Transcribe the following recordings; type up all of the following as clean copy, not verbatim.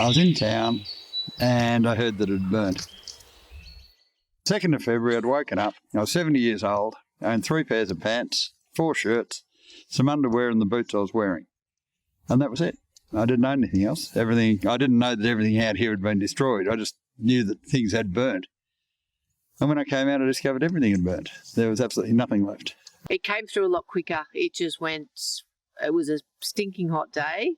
I was in town and I heard that it had burnt. 2nd of February, I'd woken up. I was 70 years old. I owned 3 pairs of pants, 4 shirts, some underwear and the boots I was wearing. And that was it. I didn't know anything else. I didn't know that everything out here had been destroyed. I just knew that things had burnt. And when I came out, I discovered everything had burnt. There was absolutely nothing left. It came through a lot quicker. It was a stinking hot day,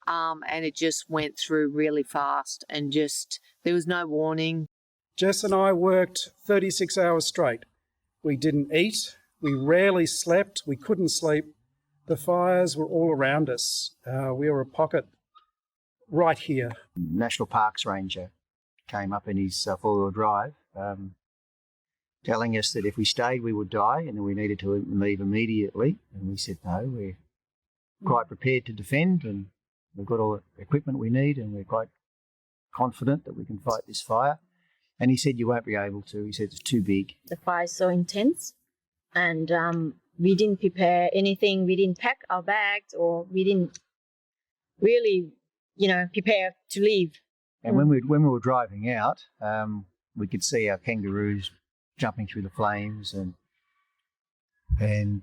and it just went through really fast, and there was no warning. Jess and I worked 36 hours straight. We didn't eat, we rarely slept, we couldn't sleep. The fires were all around us. We were a pocket right here. National Parks Ranger came up in his four-wheel drive, telling us that if we stayed we would die and that we needed to leave immediately. And we said no, we're quite prepared to defend and we've got all the equipment we need and we're quite confident that we can fight this fire. And he said you won't be able to. He said it's too big. The fire is so intense and we didn't prepare anything. We didn't pack our bags or we didn't really, prepare to leave. And when we were driving out, we could see our kangaroos jumping through the flames and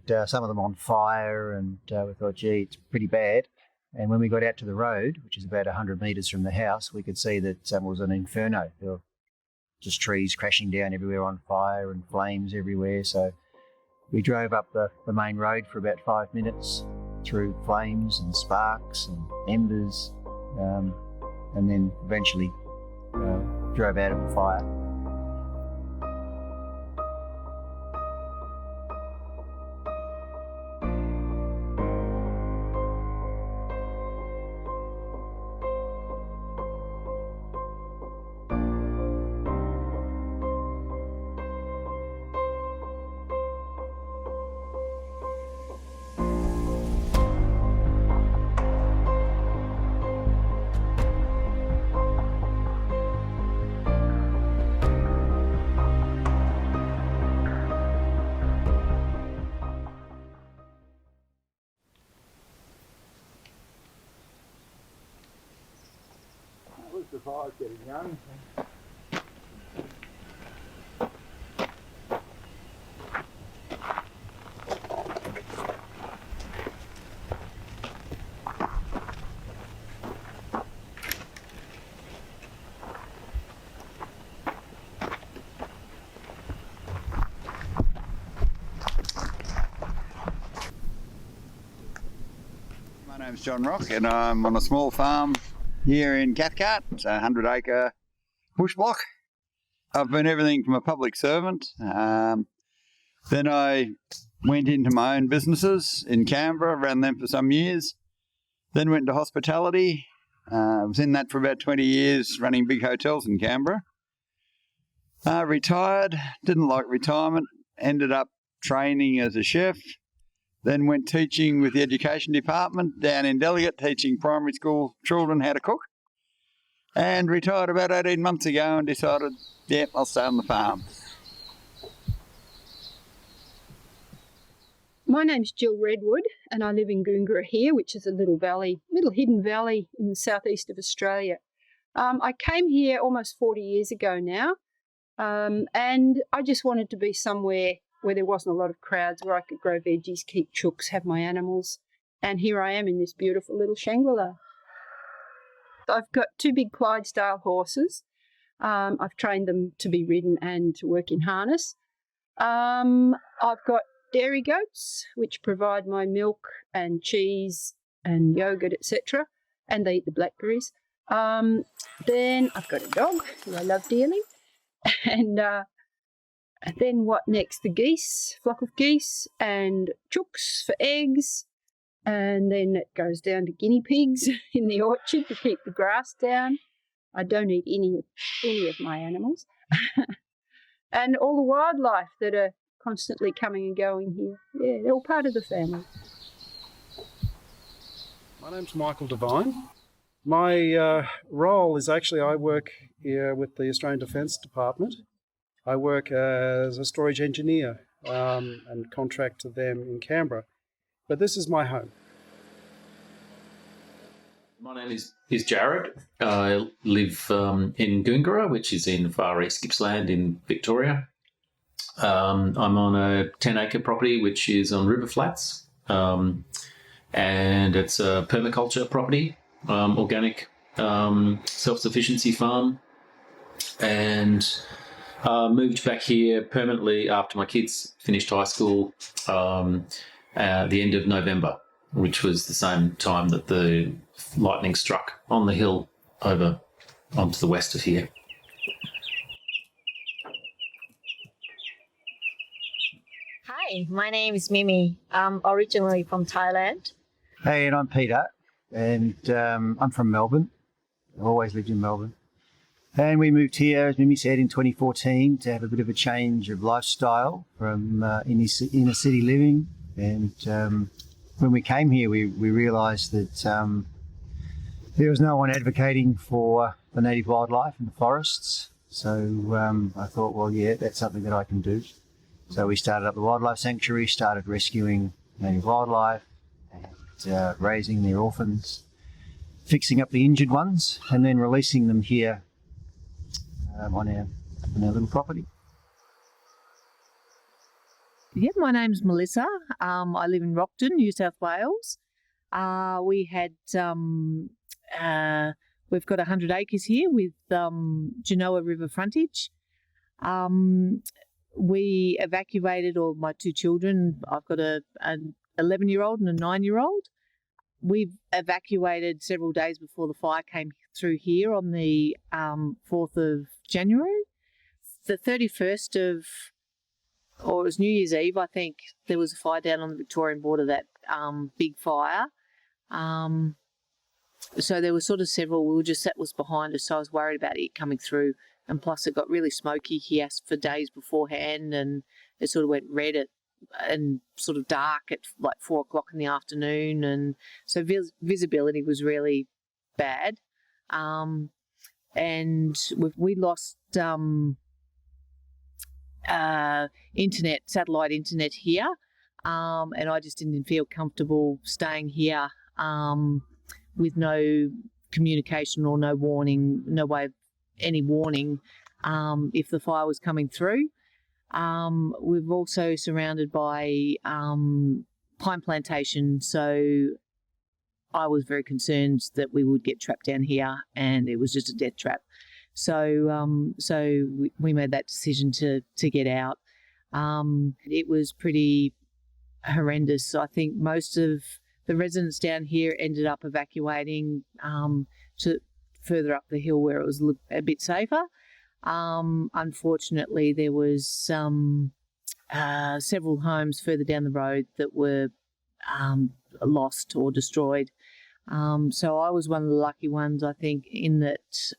some of them on fire, and we thought, gee, it's pretty bad. And when we got out to the road, which is about 100 metres from the house, we could see that it was an inferno. There were just trees crashing down everywhere on fire and flames everywhere. So we drove up the main road for about 5 minutes through flames and sparks and embers, and then eventually drove out of the fire. The fire's getting young. My name's John Rock and I'm on a small farm here in Cathcart. It's a 100-acre bush block. I've been everything from a public servant. Then I went into my own businesses in Canberra, ran them for some years. Then went into hospitality. I was in that for about 20 years, running big hotels in Canberra. Retired, didn't like retirement, ended up training as a chef. Then went teaching with the education department down in Delegate, teaching primary school children how to cook. And retired about 18 months ago and decided, yeah, I'll stay on the farm. My name's Jill Redwood and I live in Goongerah here, which is a little hidden valley in the southeast of Australia. I came here almost 40 years ago now, and I just wanted to be somewhere where there wasn't a lot of crowds, where I could grow veggies, keep chooks, have my animals. And here I am in this beautiful little Shangri-La. I've got 2 big Clydesdale horses. I've trained them to be ridden and to work in harness. I've got dairy goats, which provide my milk and cheese and yogurt, etc. And they eat the blackberries. Then I've got a dog who I love dearly. And then what next? The geese, flock of geese and chooks for eggs. And then it goes down to guinea pigs in the orchard to keep the grass down. I don't eat any of my animals. And all the wildlife that are constantly coming and going here. Yeah, they're all part of the family. My name's Michael Devine. My role is actually I work here with the Australian Defence Department. I work as a storage engineer and contract to them in Canberra. But this is my home. My name is Jared. I live in Goongerah, which is in far east Gippsland in Victoria. I'm on a 10-acre property which is on river flats, and it's a permaculture property, organic self-sufficiency farm, and moved back here permanently after my kids finished high school at the end of November, which was the same time that the lightning struck on the hill over onto the west of here. Hi, my name is Mimi. I'm originally from Thailand. Hey, and I'm Peter, and I'm from Melbourne. I've always lived in Melbourne. And we moved here, as Mimi said, in 2014 to have a bit of a change of lifestyle from inner city living. And when we came here, we realised that there was no one advocating for the native wildlife and the forests. So I thought, well, yeah, that's something that I can do. So we started up the wildlife sanctuary, started rescuing native wildlife and raising their orphans, fixing up the injured ones, and then releasing them here on our little property. Yeah, my name's Melissa. I live in Rockton, New South Wales. We've got 100 acres here with Genoa River frontage. We evacuated all my two children. I've got an 11-year-old and a 9-year-old. We've evacuated several days before the fire came through here on the 4th of January. The 31st of, or it was New Year's Eve, I think, there was a fire down on the Victorian border, that big fire. So there were sort of several, that was behind us, so I was worried about it coming through. And plus it got really smoky here for days beforehand, and it sort of went red and sort of dark at like 4 o'clock in the afternoon. And so visibility was really bad. And we lost internet, satellite internet here. And I just didn't feel comfortable staying here with no communication or no warning, no way of any warning if the fire was coming through. We're also surrounded by pine plantation, so I was very concerned that we would get trapped down here, and it was just a death trap. So we made that decision to get out. It was pretty horrendous. I think most of the residents down here ended up evacuating to further up the hill where it was a bit safer. Unfortunately, there was several homes further down the road that were lost or destroyed. So I was one of the lucky ones, I think, in that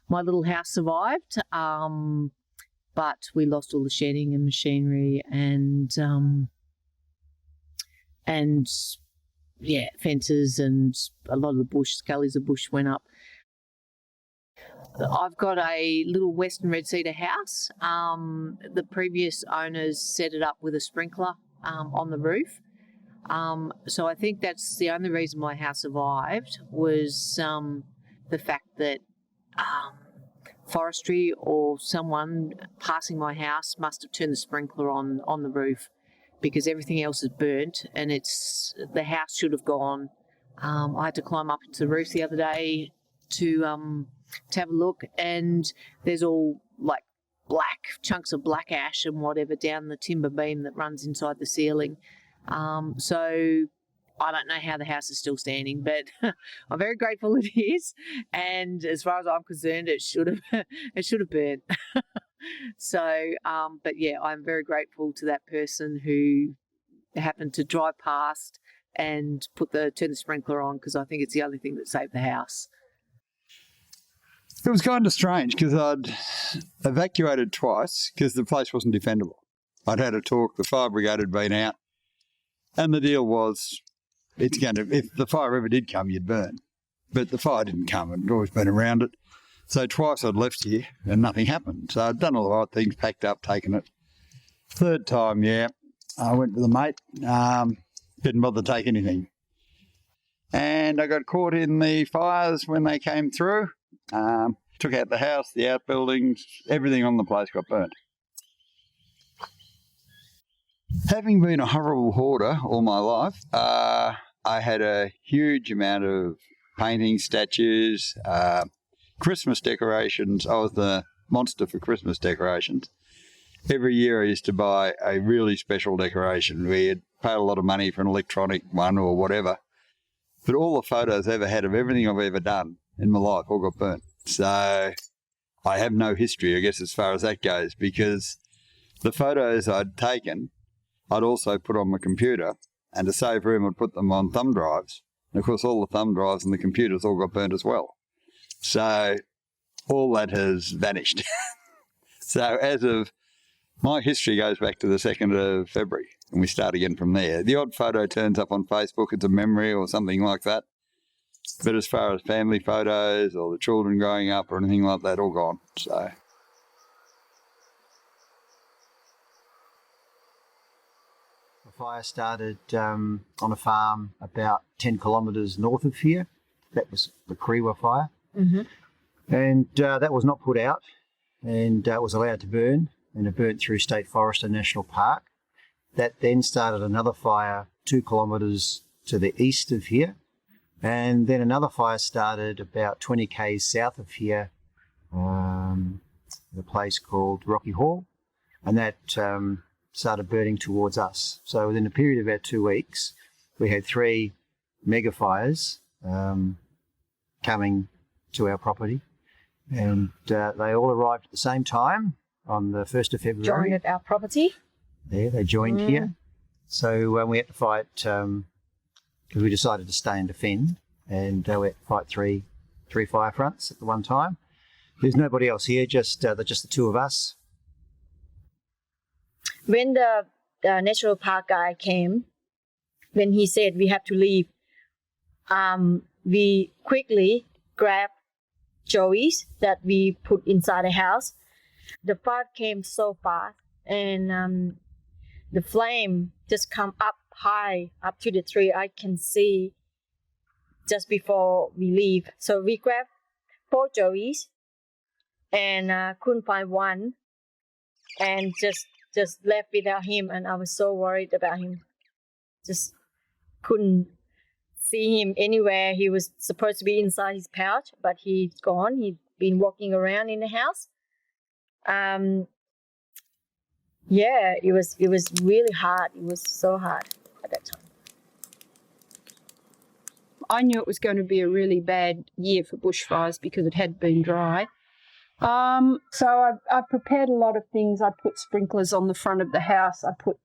my little house survived, but we lost all the shedding and machinery and fences, and a lot of the bush, scullies of bush went up. I've got a little Western red cedar house. The previous owners set it up with a sprinkler on the roof. So I think that's the only reason my house survived, was the fact that forestry or someone passing my house must have turned the sprinkler on the roof, because everything else is burnt and the house should have gone. I had to climb up into the roof the other day to have a look, and there's all like black chunks of black ash and whatever down the timber beam that runs inside the ceiling. So I don't know how the house is still standing, but I'm very grateful it is. And as far as I'm concerned, it should have burnt. So, but yeah, I'm very grateful to that person who happened to drive past and turn the sprinkler on, because I think it's the only thing that saved the house. It was kind of strange because I'd evacuated twice because the place wasn't defendable. I'd had a talk, the fire brigade had been out, and the deal was, if the fire ever did come, you'd burn. But the fire didn't come, and I'd always been around it. So twice I'd left here and nothing happened. So I'd done all the right things, packed up, taken it. Third time, I went with a mate, didn't bother to take anything. And I got caught in the fires when they came through. Took out the house, the outbuildings, everything on the place got burnt. Having been a horrible hoarder all my life, I had a huge amount of paintings, statues, Christmas decorations. I was the monster for Christmas decorations. Every year I used to buy a really special decoration. We had paid a lot of money for an electronic one or whatever. But all the photos I ever had of everything I've ever done in my life all got burnt. So I have no history, I guess, as far as that goes, because the photos I'd taken, I'd also put on my computer, and to save room, I'd put them on thumb drives. And of course, all the thumb drives and the computers all got burnt as well. So all that has vanished. So as of, my history goes back to the 2nd of February, and we start again from there. The odd photo turns up on Facebook, it's a memory or something like that. But as far as family photos or the children growing up or anything like that, all gone. So The fire started on a farm about 10 kilometres north of here. That was the Kariwa fire. And that was not put out, and was allowed to burn, and it burnt through State Forest and National Park. That then started another fire 2 kilometres to the east of here, and then another fire started about 20 k's south of here, at a place called Rocky Hall, and that started burning towards us. So within a period of about 2 weeks, we had 3 mega fires coming to our property, and they all arrived at the same time on the 1st of February. Joined at our property. Yeah, they joined here. So we had to fight, because we decided to stay and defend, and we had to fight three fire fronts at the one time. There's nobody else here, just the two of us. When the national park guy came, when he said we have to leave, we quickly grabbed joeys that we put inside the house. The fire came so fast, and the flame just come up high, up to the tree. I can see just before we leave. So we grabbed 4 joeys and couldn't find one, and just left without him. And I was so worried about him. Just couldn't see him anywhere. He was supposed to be inside his pouch, but he's gone. He'd been walking around in the house. Yeah, it was really hard. It was so hard at that time. I knew it was going to be a really bad year for bushfires because it had been dry. So I prepared a lot of things. I put sprinklers on the front of the house. I put,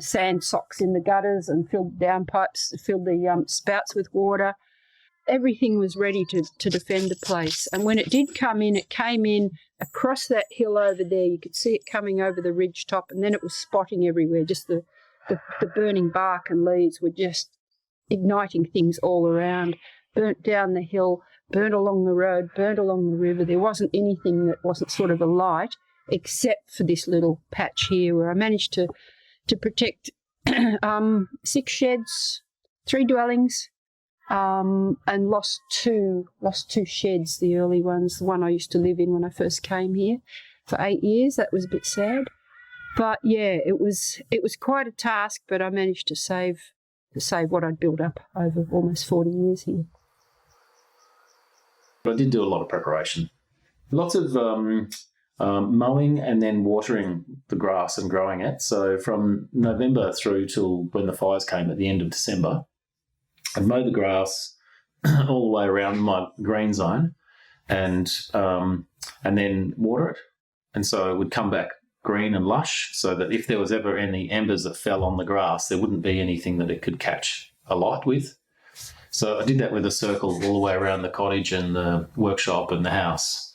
sand socks in the gutters and filled downpipes, filled the spouts with water. Everything was ready to defend the place. And when it did come in, it came in across that hill over there. You could see it coming over the ridge top, and then it was spotting everywhere. Just the burning bark and leaves were just igniting things all around. Burnt down the hill, burnt along the road, burnt along the river. There wasn't anything that wasn't sort of alight, except for this little patch here where I managed to protect 6 sheds, 3 dwellings, and lost two sheds, the early ones, the one I used to live in when I first came here for 8 years. That was a bit sad. But yeah, it was quite a task, but I managed to save what I'd built up over almost 40 years here. But I did do a lot of preparation. Lots of mowing and then watering the grass and growing it. So from November through till when the fires came at the end of December, I'd mow the grass all the way around my green zone and then water it. And so it would come back green and lush, so that if there was ever any embers that fell on the grass, there wouldn't be anything that it could catch alight with. So I did that with a circle all the way around the cottage and the workshop and the house.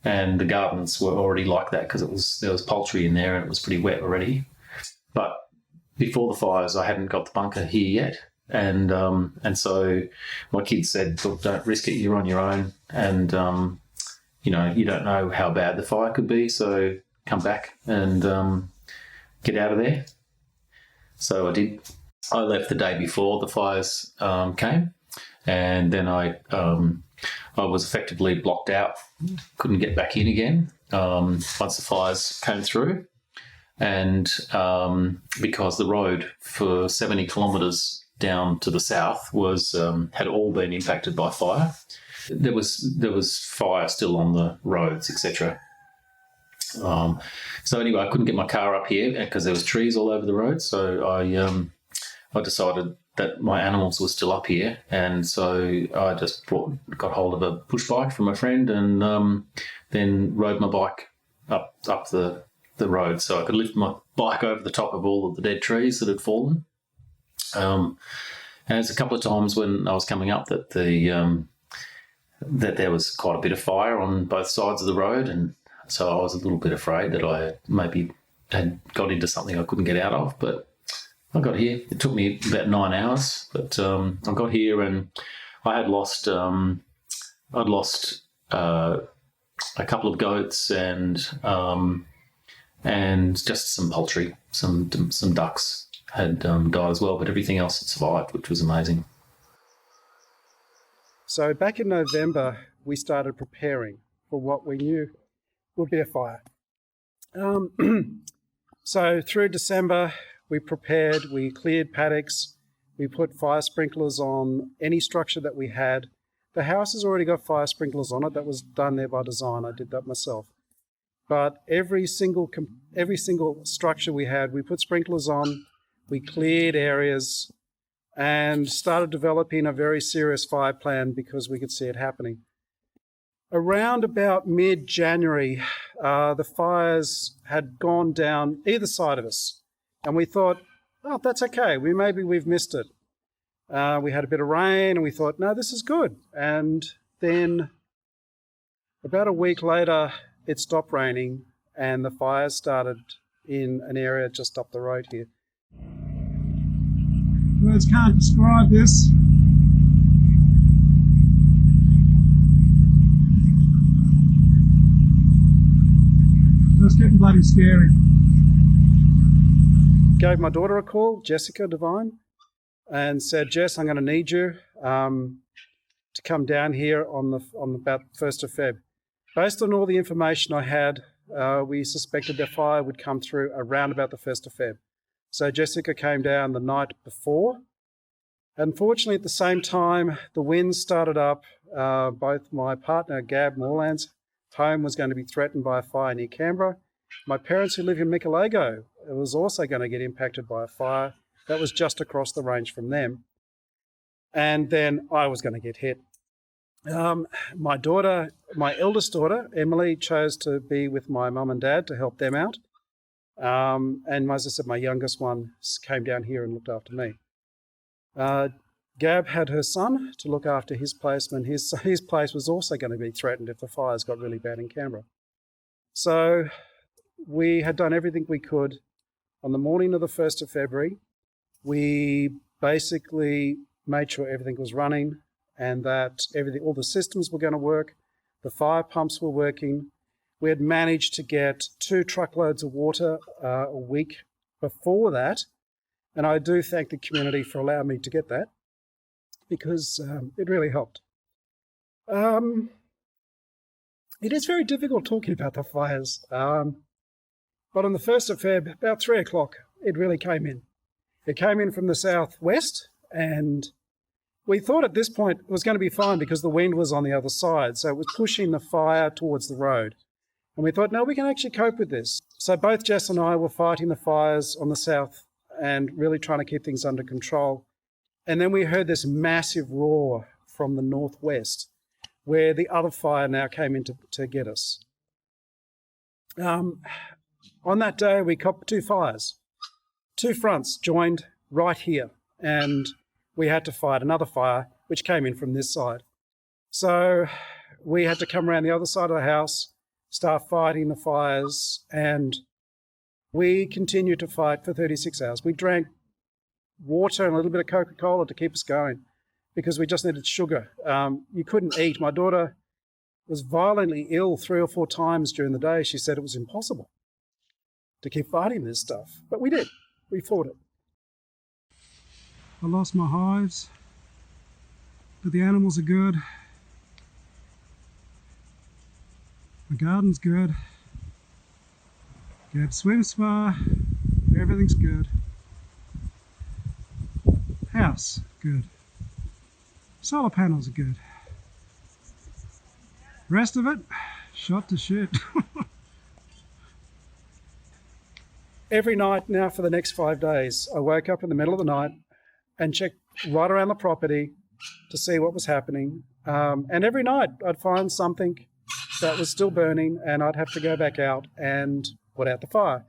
And the gardens were already like that because there was poultry in there and it was pretty wet already. But before the fires, I hadn't got the bunker here yet. And so my kids said, look, don't risk it, you're on your own. And, you don't know how bad the fire could be, so come back and get out of there. So I did. I left the day before the fires came, and then I was effectively blocked out, couldn't get back in again once the fires came through. And because the road for 70 kilometres down to the south was had all been impacted by fire, there was fire still on the roads, etc. So anyway, I couldn't get my car up here because there was trees all over the road. So I decided that my animals were still up here, and so I just got hold of a push bike from a friend, and then rode my bike up the road, so I could lift my bike over the top of all of the dead trees that had fallen. And there's a couple of times when I was coming up that that there was quite a bit of fire on both sides of the road, and so I was a little bit afraid that I maybe had got into something I couldn't get out of. But I got here. It took me about 9 hours, but I got here, and I had lost a couple of goats and just some poultry, some ducks had died as well, but everything else had survived, which was amazing. So back in November, we started preparing for what we knew would be a fire. So through December, we prepared, we cleared paddocks, we put fire sprinklers on any structure that we had. The house has already got fire sprinklers on it. That was done there by design. I did that myself. But every single structure we had, we put sprinklers on, we cleared areas, and started developing a very serious fire plan because we could see it happening. Around about mid-January, the fires had gone down either side of us, and we thought, oh, that's okay. Maybe we've missed it. We had a bit of rain, and we thought, no, this is good. And then about a week later, it stopped raining, and the fires started in an area just up the road here. Words can't describe this. It's getting bloody scary. Gave my daughter a call, Jessica Devine, and said, Jess, I'm going to need you to come down here on about 1st of Feb. Based on all the information I had, we suspected the fire would come through around about the 1st of Feb. So Jessica came down the night before. Unfortunately, at the same time, the winds started up. Both my partner, Gab Moreland's home was going to be threatened by a fire near Canberra. My parents, who live in Mikalago, was also going to get impacted by a fire that was just across the range from them. And then I was going to get hit. My eldest daughter, Emily, chose to be with my mum and dad to help them out. And as I said, my youngest one came down here and looked after me. Gab had her son to look after his place, and his place was also going to be threatened if the fires got really bad in Canberra. So we had done everything we could. On the morning of the 1st of February, we basically made sure everything was running and that all the systems were going to work. The fire pumps were working. We had managed to get 2 truckloads of water a week before that. And I do thank the community for allowing me to get that because it really helped. It is very difficult talking about the fires. But on the 1st of Feb, about 3 o'clock, it really came in. It came in from the southwest, and we thought at this point it was going to be fine because the wind was on the other side. So it was pushing the fire towards the road. And we thought, no, we can actually cope with this. So both Jess and I were fighting the fires on the south and really trying to keep things under control. And then we heard this massive roar from the northwest where the other fire now came in to get us. On that day, we copped 2 fires. 2 fronts joined right here, and we had to fight another fire which came in from this side. So we had to come around the other side of the house, start fighting the fires, and we continued to fight for 36 hours. We drank water and a little bit of Coca-Cola to keep us going because we just needed sugar. You couldn't eat. My daughter was violently ill 3 or 4 times during the day. She said it was impossible to keep fighting this stuff, but we did. We fought it. I lost my hives. but the animals are good. My garden's good. Good swim spa. Everything's good. House, good. Solar panels are good. Rest of it, shot to shit. Every night now for the next 5 days, I woke up in the middle of the night and checked right around the property to see what was happening. And every night I'd find something that was still burning and I'd have to go back out and put out the fire.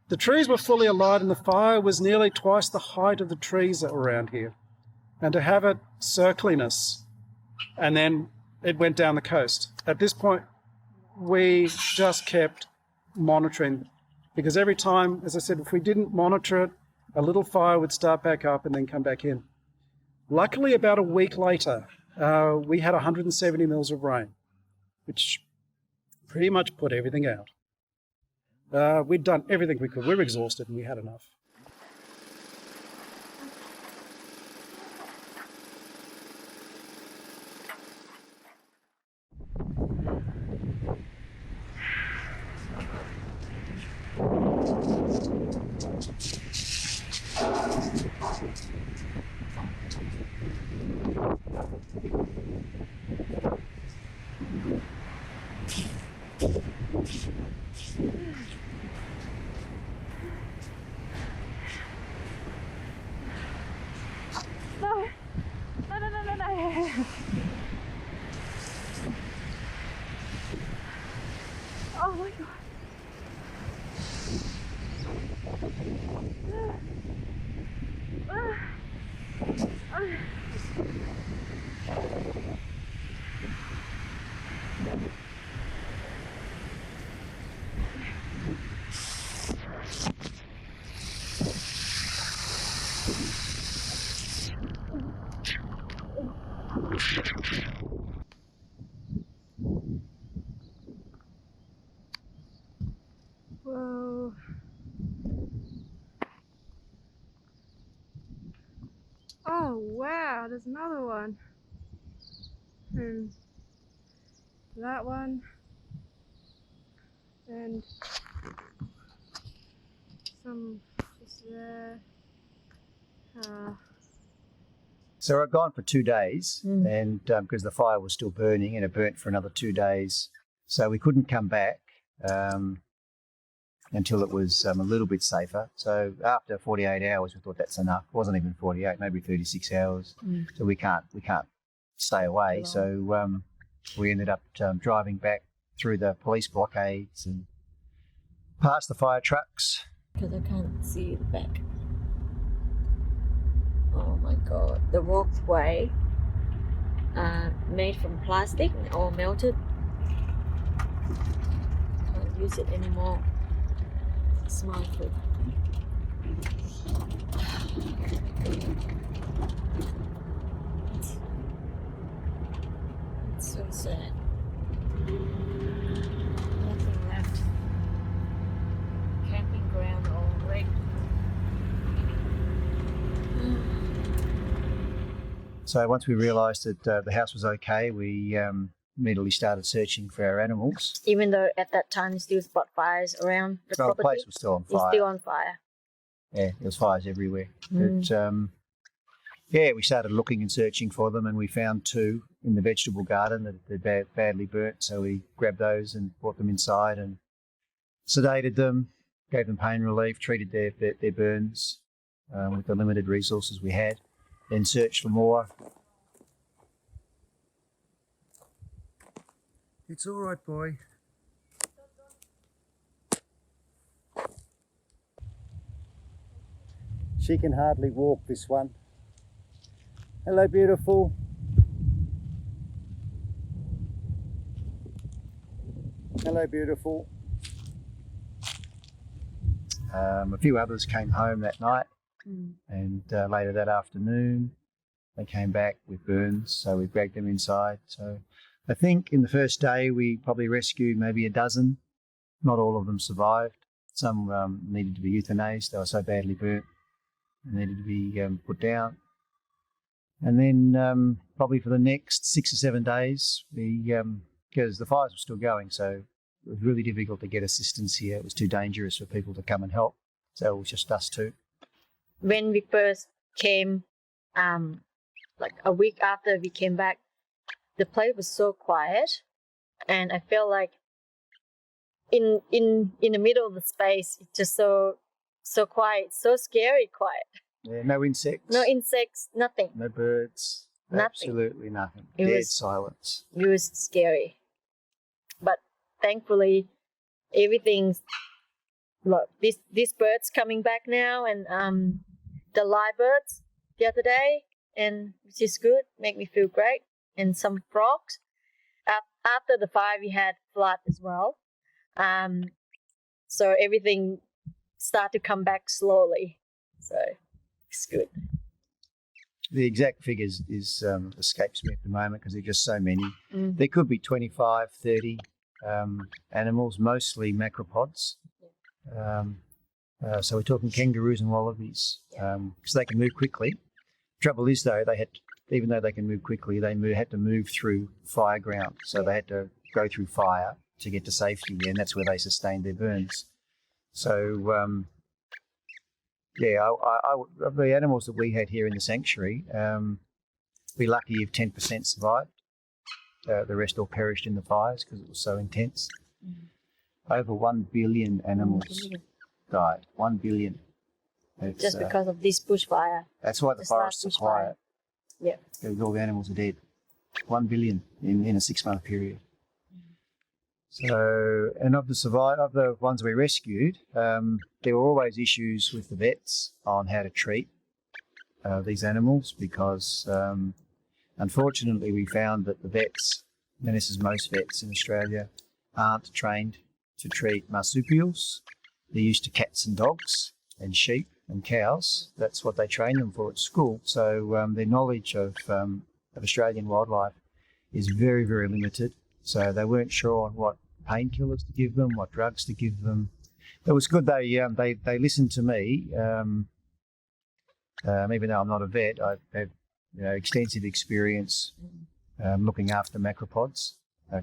The trees were fully alight and the fire was nearly twice the height of the trees that were around here. And to have it circling us, and then it went down the coast. At this point, we just kept monitoring, because every time, as I said, if we didn't monitor it, a little fire would start back up and then come back in. Luckily, about a week later, we had 170 mils of rain, which pretty much put everything out. We'd done everything we could. We were exhausted and we had enough. No. Oh my god. Whoa. Oh wow, there's another one. And that one. And some just there. So I'd gone for 2 days, and because the fire was still burning, and it burnt for another 2 days, so we couldn't come back until it was a little bit safer. So after 48 hours, we thought that's enough. It wasn't even 48, maybe 36 hours. So we can't stay away. So we ended up driving back through the police blockades and past the fire trucks. Because I can't see the back. Oh my god. The walkway made from plastic, all melted. Can't use it anymore. It's my foot. It's so sad. Nothing left. Camping ground all wrecked. So once we realised that the house was okay, we immediately started searching for our animals. Even though at that time you still spot fires around the Well, the property. place was still on It's fire. still on fire. Yeah, there was fires everywhere. But yeah, we started looking and searching for them, and we found 2 in the vegetable garden that had badly burnt. So we grabbed those and brought them inside and sedated them, gave them pain relief, treated their burns with the limited resources we had, then searched for more. It's all right, boy. She can hardly walk, this one. Hello, beautiful. Hello, beautiful. A few others came home that night, and later that afternoon they came back with burns, so we dragged them inside. So I think in the first day we probably rescued maybe a dozen. Not all of them survived. Some needed to be euthanized. They were so badly burnt and needed to be put down. And then probably for the next 6 or 7 days, because the fires were still going, so it was really difficult to get assistance here. It was too dangerous for people to come and help. So it was just us two. When we first came, like a week after we came back, the place was so quiet, and I felt like in the middle of the space, it's just so quiet, so scary quiet. Yeah, no insects. No insects, nothing. No birds. Nothing. Absolutely nothing. It Dead was- silence. It was scary, but thankfully, everything's look. These birds coming back now, and the live birds the other day, and which is good, make me feel great, and some frogs. After the fire, we had flood as well, so everything started to come back slowly. So it's good. The exact figures escapes me at the moment because there are just so many. Mm. There could be 25, 30 animals, mostly macropods. So we're talking kangaroos and wallabies because they can move quickly. Trouble is, though, even though they can move quickly, they had to move through fire ground. So they had to go through fire to get to safety, and that's where they sustained their burns. So, of the animals that we had here in the sanctuary, we're lucky if 10% survived. The rest all perished in the fires because it was so intense. Over 1 billion animals died. 1 billion. It's, Just because of this bushfire. that's why the this forests are last bushfire. quiet. Yeah. Because all the animals are dead. 1 billion in a 6-month period. So, and of the ones we rescued, there were always issues with the vets on how to treat these animals because, unfortunately, we found that the vets, and this is most vets in Australia, aren't trained to treat marsupials. They're used to cats and dogs and sheep and cows. That's what they train them for at school. So their knowledge of Australian wildlife is very, very limited. So they weren't sure on what painkillers to give them, what drugs to give them. It was good they listened to me, even though I'm not a vet. I have extensive experience looking after macropods,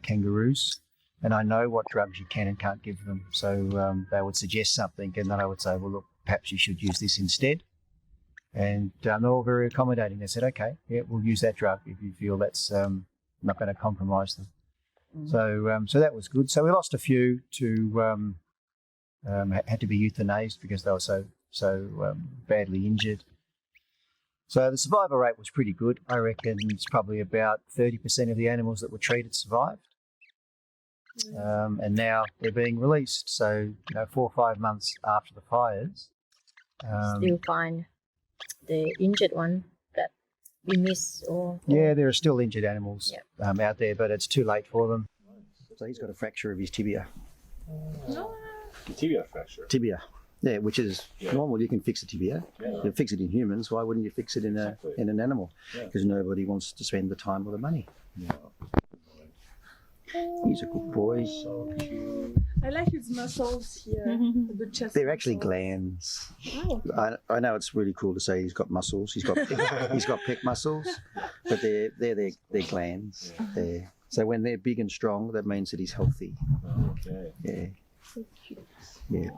kangaroos, and I know what drugs you can and can't give them. So they would suggest something, and then I would say, well, look, perhaps you should use this instead. And they're all very accommodating. They said, okay, yeah, we'll use that drug if you feel that's not going to compromise them. So that was good. So we lost a few to had to be euthanized because they were so badly injured. So the survival rate was pretty good. I reckon it's probably about 30% of the animals that were treated survived. And now they're being released. So 4 or 5 months after the fires. Still find the injured one that we miss or Yeah, there are still injured animals out there, but it's too late for them. So he's got a fracture of his tibia. Tibia fracture. Tibia, yeah, which is normal. You can fix a tibia. Yeah. You fix it in humans. Why wouldn't you fix it in Exactly. in an animal? Yeah. Because nobody wants to spend the time or the money. Yeah. He's a good boy. So cute. I like his muscles here, the chest. They're actually muscle. glands. Oh. I know it's really cool to say he's got muscles. He's got he's got pec muscles, but they're glands. They're, so when they're big and strong, that means that he's healthy. Okay. Yeah. Yeah.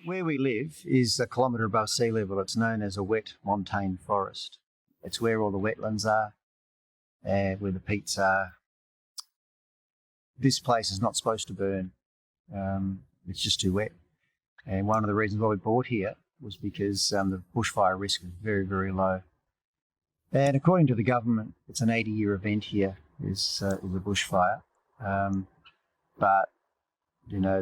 Where we live is a kilometre above sea level. It's known as a wet montane forest. It's where all the wetlands are, where the peats are. This place is not supposed to burn. It's just too wet. And one of the reasons why we bought here was because the bushfire risk is very, very low. And according to the government, it's an 80-year event here, is a bushfire. But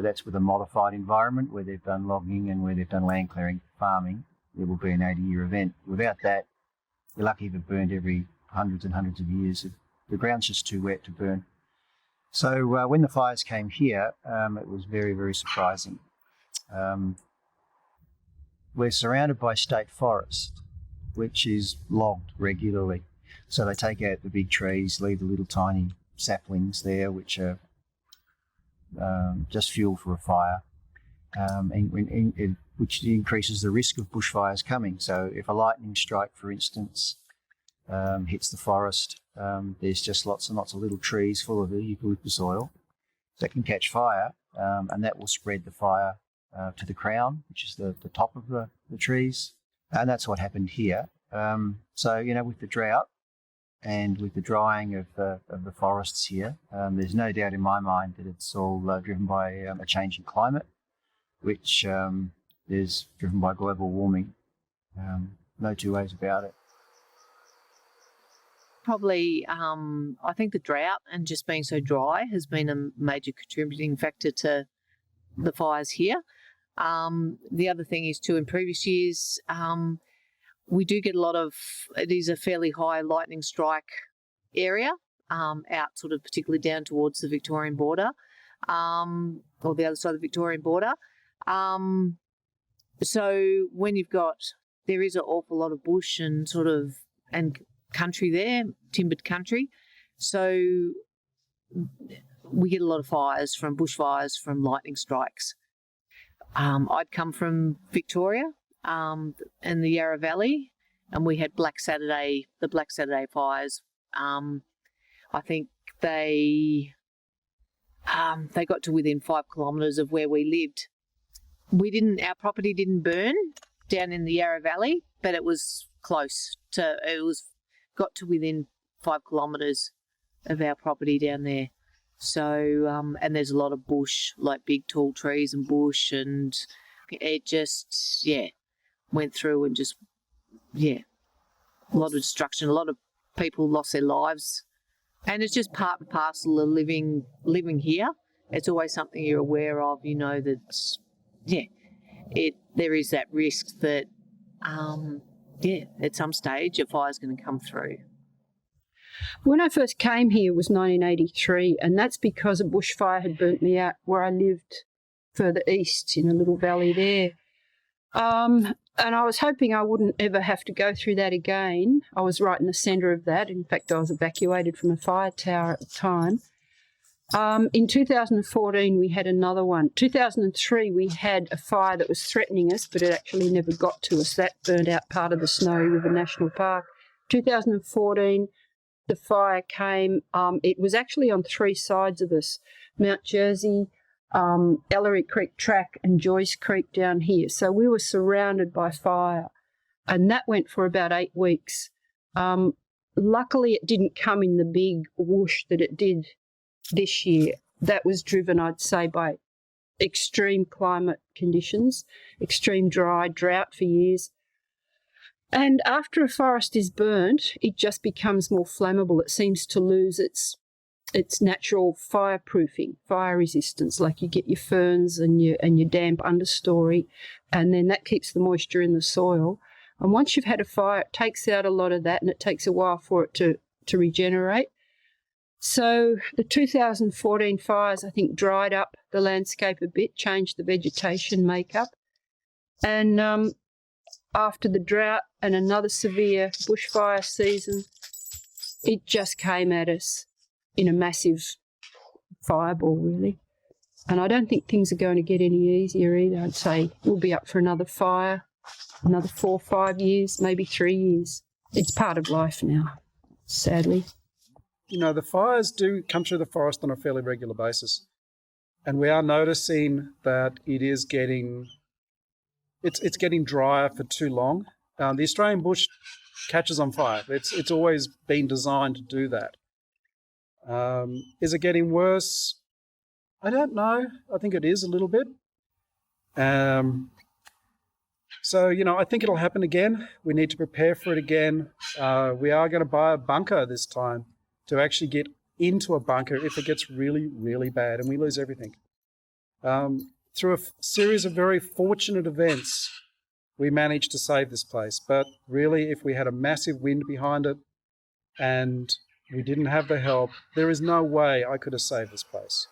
that's with a modified environment where they've done logging and where they've done land clearing, farming. It will be an 80-year event. Without that, you're lucky if it burned every hundreds and hundreds of years. The ground's just too wet to burn. So when the fires came here, it was very, very surprising. We're surrounded by state forest, which is logged regularly. So they take out the big trees, leave the little tiny saplings there, which are just fuel for a fire, which increases the risk of bushfires coming. So if a lightning strike, for instance, hits the forest, there's just lots and lots of little trees full of eucalyptus oil that can catch fire, and that will spread the fire to the crown, which is the top of the trees. And that's what happened here. So, you know, with the drought and with the drying of the forests here, there's no doubt in my mind that it's all driven by a change in climate, which is driven by global warming. No two ways about it. Probably, I think the drought and just being so dry has been a major contributing factor to the fires here. The other thing is too, in previous years, we do get it is a fairly high lightning strike area, out sort of particularly down towards the Victorian border, or the other side of the Victorian border. So when there is an awful lot of bush and country there, timbered country. So we get a lot of fires from bushfires, from lightning strikes. I'd come from Victoria and the Yarra Valley, and we had the Black Saturday fires. I think they got to within 5 kilometres of where we lived. Our property didn't burn down in the Yarra Valley, but it was close to, got to within 5 kilometres of our property down there. So, and there's a lot of bush, like big tall trees and bush, and it just, went through and just, a lot of destruction. A lot of people lost their lives. And it's just part and parcel of living here. It's always something you're aware of, you know, that, there is that risk that, at some stage a fire's going to come through. When I first came here was 1983, and that's because a bushfire had burnt me out where I lived further east in a little valley there. And I was hoping I wouldn't ever have to go through that again. I was right in the centre of that. In fact, I was evacuated from a fire tower at the time. In 2014, we had another one. 2003, we had a fire that was threatening us, but it actually never got to us. That burnt out part of the Snowy River National Park. 2014, the fire came. It was actually on 3 sides of us: Mount Jersey, Ellery Creek Track and Joyce Creek down here. So we were surrounded by fire, and that went for about 8 weeks. Luckily, it didn't come in the big whoosh that it did this year. That was driven, I'd say, by extreme climate conditions, extreme drought for years. And after a forest is burnt, it just becomes more flammable. It seems to lose its natural fireproofing, fire resistance. Like you get your ferns and your damp understory, and then that keeps the moisture in the soil. And once you've had a fire, it takes out a lot of that, and it takes a while for it to regenerate. So the 2014 fires, I think, dried up the landscape a bit, changed the vegetation makeup. And after the drought and another severe bushfire season, it just came at us in a massive fireball, really. And I don't think things are going to get any easier either. I'd say we'll be up for another fire, another 4 or 5 years, maybe 3 years. It's part of life now, sadly. You know, the fires do come through the forest on a fairly regular basis. And we are noticing that it is getting, it's getting drier for too long. The Australian bush catches on fire. It's always been designed to do that. Is it getting worse? I don't know. I think it is a little bit. So, you know, I think it'll happen again. We need to prepare for it again. We are going to buy a bunker this time to actually get into a bunker if it gets really, really bad and we lose everything. Through a series of very fortunate events, we managed to save this place. But really, if we had a massive wind behind it and we didn't have the help, there is no way I could have saved this place.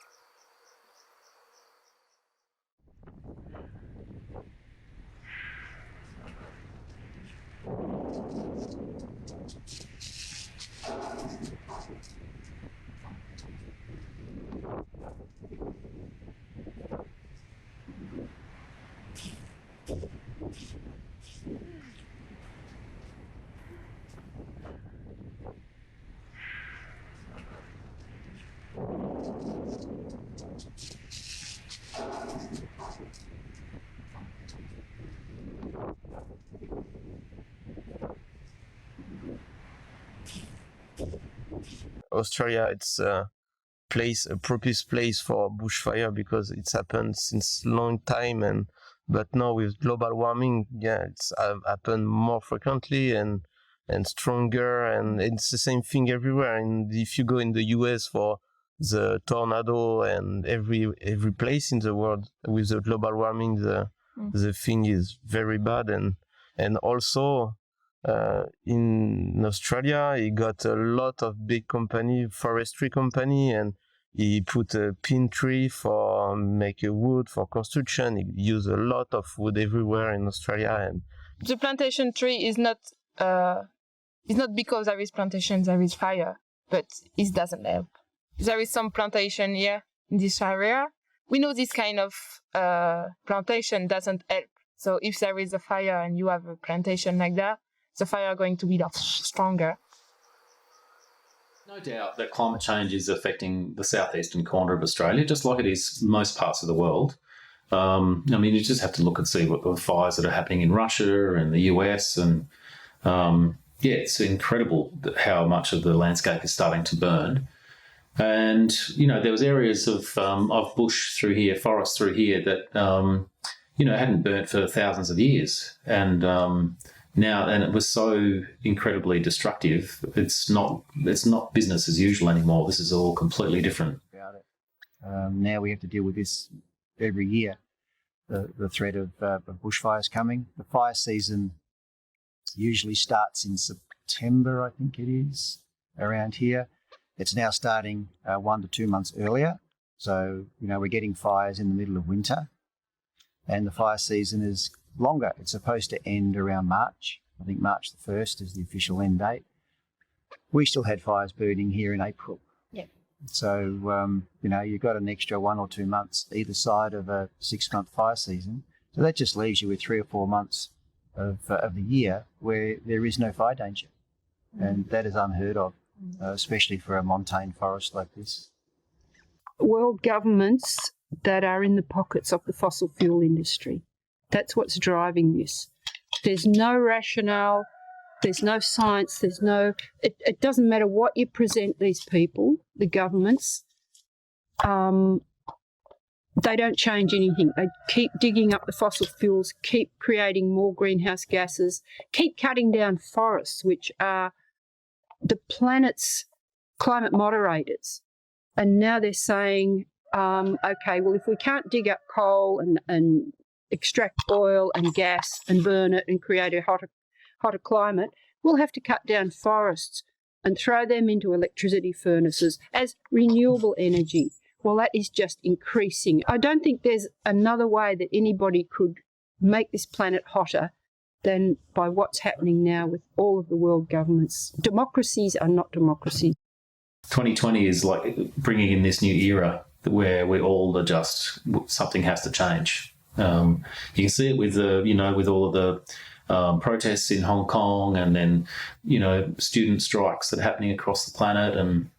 Australia, it's a propitious place for bushfire because it's happened since long time, but now with global warming, it's happened more frequently and stronger, and it's the same thing everywhere. And if you go in the US for the tornado and every place in the world with the global warming, the thing is very bad, and also. In Australia, he got a lot of big forestry company, and he put a pine tree for make a wood for construction. He used a lot of wood everywhere in Australia. And the plantation tree is not because there is plantation, there is fire, but it doesn't help. There is some plantation here in this area. We know this kind of plantation doesn't help. So if there is a fire and you have a plantation like that, the fire going to be a lot stronger. No doubt that climate change is affecting the southeastern corner of Australia, just like it is most parts of the world. I mean, you just have to look and see what the fires that are happening in Russia and the US, and it's incredible how much of the landscape is starting to burn. And there was areas of bush through here, forest through here that hadn't burnt for thousands of years, and it was so incredibly destructive. It's not business as usual anymore. This is all completely different. About it. Now we have to deal with this every year. The threat of bushfires coming. The fire season usually starts in September, I think it is, around here. It's now starting 1 to 2 months earlier. So, we're getting fires in the middle of winter, and the fire season is longer. It's supposed to end around March. I think March the 1st is the official end date. We still had fires burning here in April. Yeah. So, you've got an extra 1 or 2 months either side of a 6-month fire season. So that just leaves you with 3 or 4 months of the year where there is no fire danger. And that is unheard of, especially for a montane forest like this. World governments that are in the pockets of the fossil fuel industry. That's what's driving this. There's no rationale, there's no science, it doesn't matter what you present these people, the governments, they don't change anything. They keep digging up the fossil fuels, keep creating more greenhouse gases, keep cutting down forests, which are the planet's climate moderators. And now they're saying, okay, well, if we can't dig up coal and extract oil and gas and burn it and create a hotter climate, we'll have to cut down forests and throw them into electricity furnaces as renewable energy. Well, that is just increasing. I don't think there's another way that anybody could make this planet hotter than by what's happening now with all of the world governments. Democracies are not democracies. 2020 is like bringing in this new era where we all adjust. Something has to change. You can see it with with all of the protests in Hong Kong, and then student strikes that are happening across the planet, and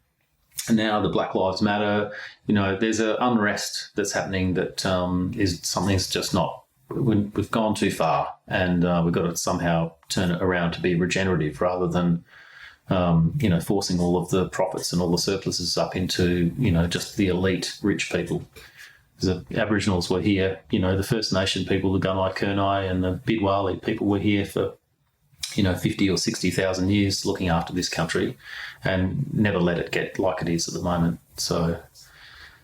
now the Black Lives Matter. There's an unrest that's happening that is something's just not. We've gone too far, and we've got to somehow turn it around to be regenerative rather than forcing all of the profits and all the surpluses up into just the elite rich people. The Aboriginals were here, the First Nation people, the Gunai-Kurnai and the Bidwali people were here for, 50 or 60,000 years looking after this country and never let it get like it is at the moment. So,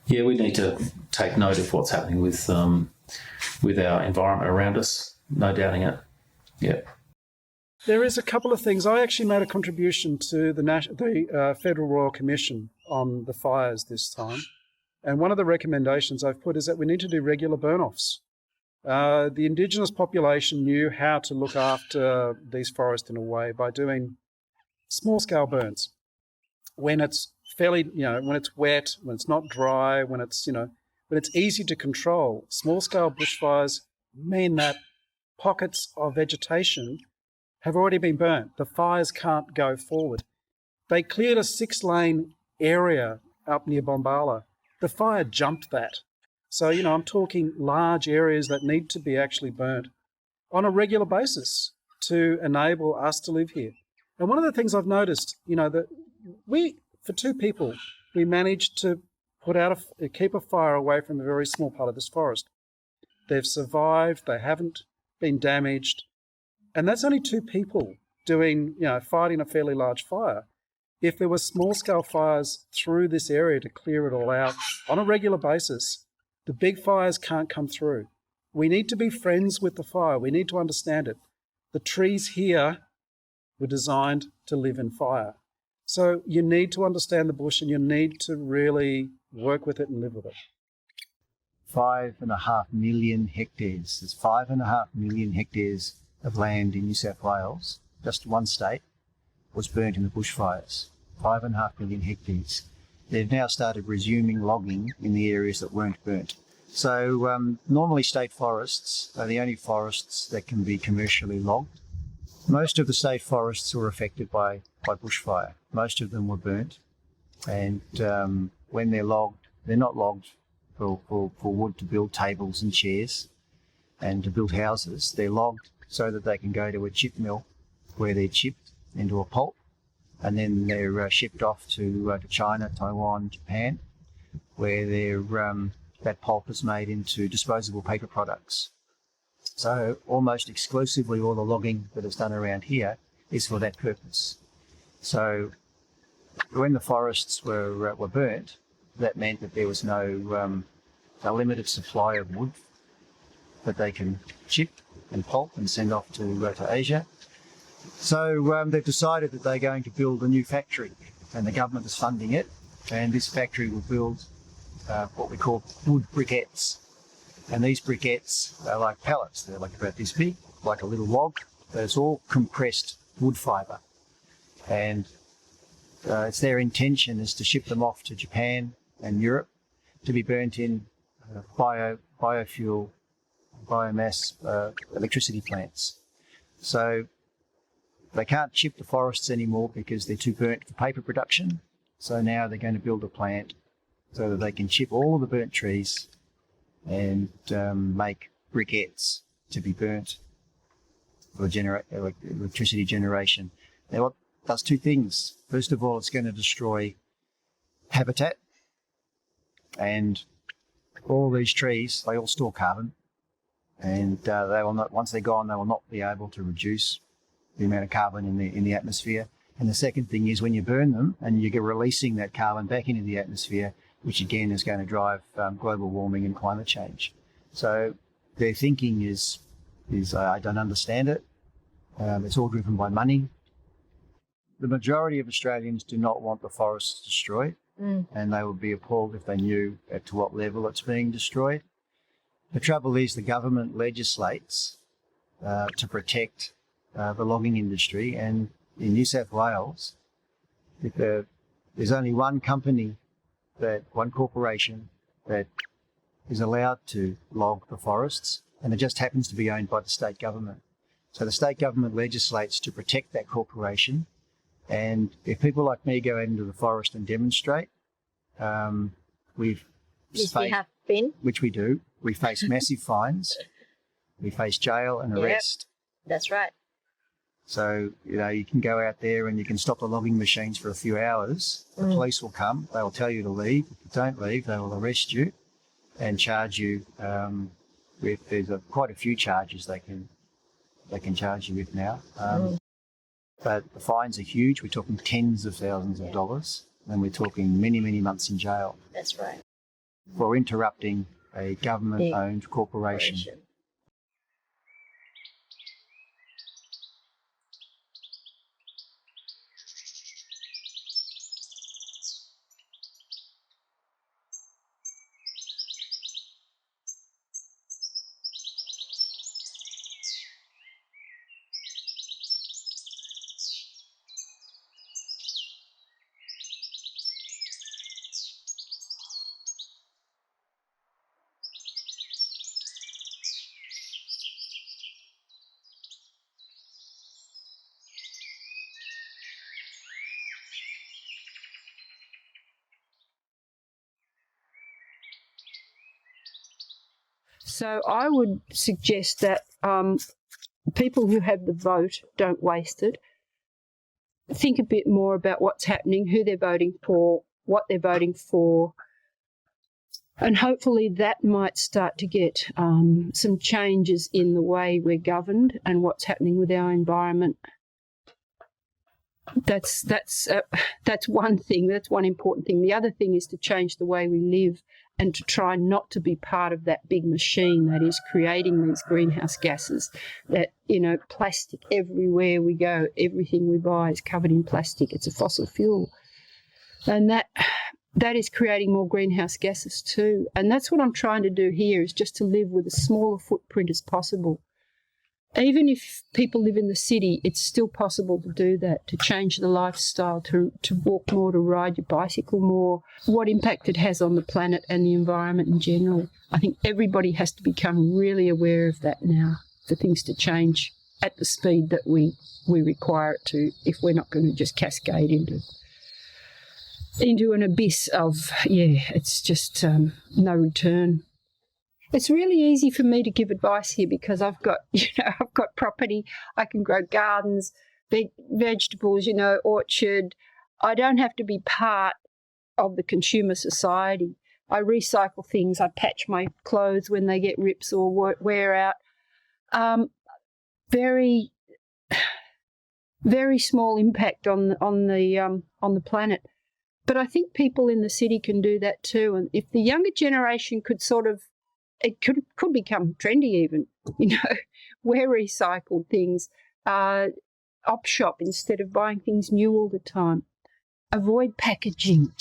yeah, we need to take note of what's happening with our environment around us, no doubting it. Yeah. There is a couple of things. I actually made a contribution to the Federal Royal Commission on the fires this time. And one of the recommendations I've put is that we need to do regular burn-offs. The Indigenous population knew how to look after these forests in a way by doing small-scale burns. When it's fairly, when it's wet, when it's not dry, when it's easy to control, small-scale bushfires mean that pockets of vegetation have already been burnt. The fires can't go forward. They cleared a 6-lane area up near Bombala. The fire jumped that. So, I'm talking large areas that need to be actually burnt on a regular basis to enable us to live here. And one of the things I've noticed, that for 2 people, we managed to keep a fire away from a very small part of this forest. They've survived, they haven't been damaged, and that's only 2 people fighting a fairly large fire. If there were small-scale fires through this area to clear it all out on a regular basis, the big fires can't come through. We need to be friends with the fire. We need to understand it. The trees here were designed to live in fire. So you need to understand the bush and you need to really work with it and live with it. 5.5 million hectares. There's 5.5 million hectares of land in New South Wales, just one state, was burnt in the bushfires. 5.5 million hectares. They've now started resuming logging in the areas that weren't burnt. So normally state forests are the only forests that can be commercially logged. Most of the state forests were affected by bushfire. Most of them were burnt. And when they're logged, they're not logged for wood to build tables and chairs and to build houses. They're logged so that they can go to a chip mill where they're chipped into a pulp, and then they're shipped off to China, Taiwan, Japan, where that pulp is made into disposable paper products. So almost exclusively all the logging that is done around here is for that purpose. So when the forests were burnt, that meant that there was a limited supply of wood that they can chip and pulp and send off to Asia. So they've decided that they're going to build a new factory, and the government is funding it. And this factory will build what we call wood briquettes. And these briquettes are like pallets. They're like about this big, like a little log, but it's all compressed wood fibre. And it's their intention is to ship them off to Japan and Europe to be burnt in biofuel, biomass electricity plants. So they can't chip the forests anymore because they're too burnt for paper production. So now they're going to build a plant so that they can chip all of the burnt trees and make briquettes to be burnt for electricity generation. Now, it does 2 things. First of all, it's going to destroy habitat, and all these trees, they all store carbon, and they will not. Once they're gone, they will not be able to reduce the amount of carbon in the atmosphere. And the second thing is when you burn them and you're releasing that carbon back into the atmosphere, which again is going to drive global warming and climate change. So their thinking is I don't understand it. It's all driven by money. The majority of Australians do not want the forests destroyed, and they would be appalled if they knew to what level it's being destroyed. The trouble is the government legislates to protect the logging industry, and in New South Wales, there's only one corporation that is allowed to log the forests, and it just happens to be owned by the state government. So the state government legislates to protect that corporation, and if people like me go into the forest and demonstrate, we have been, which we do, we face massive fines, we face jail and arrest. Yep, that's right. So, you can go out there and you can stop the logging machines for a few hours. The police will come. They will tell you to leave. If you don't leave, they will arrest you and charge you there's quite a few charges they can charge you with now. But the fines are huge. We're talking tens of thousands of dollars, and we're talking many, many months in jail. That's right. For interrupting a government-owned corporation. So I would suggest that people who have the vote don't waste it. Think a bit more about what's happening, who they're voting for, what they're voting for, and hopefully that might start to get some changes in the way we're governed and what's happening with our environment. That's one thing. That's one important thing. The other thing is to change the way we live and to try not to be part of that big machine that is creating these greenhouse gases. That, plastic everywhere we go, everything we buy is covered in plastic. It's a fossil fuel. And that is creating more greenhouse gases too. And that's what I'm trying to do here, is just to live with a smaller footprint as possible. Even if people live in the city, it's still possible to do that, to change the lifestyle, to walk more, to ride your bicycle more, what impact it has on the planet and the environment in general. I think everybody has to become really aware of that now for things to change at the speed that we require it to, if we're not going to just cascade into an abyss of, it's just no return. It's really easy for me to give advice here because I've got property. I can grow gardens, vegetables, orchard. I don't have to be part of the consumer society. I recycle things. I patch my clothes when they get rips or wear out. Very, very small impact on the planet. But I think people in the city can do that too. And if the younger generation could it could become trendy even, wear recycled things, op shop instead of buying things new all the time, avoid packaging.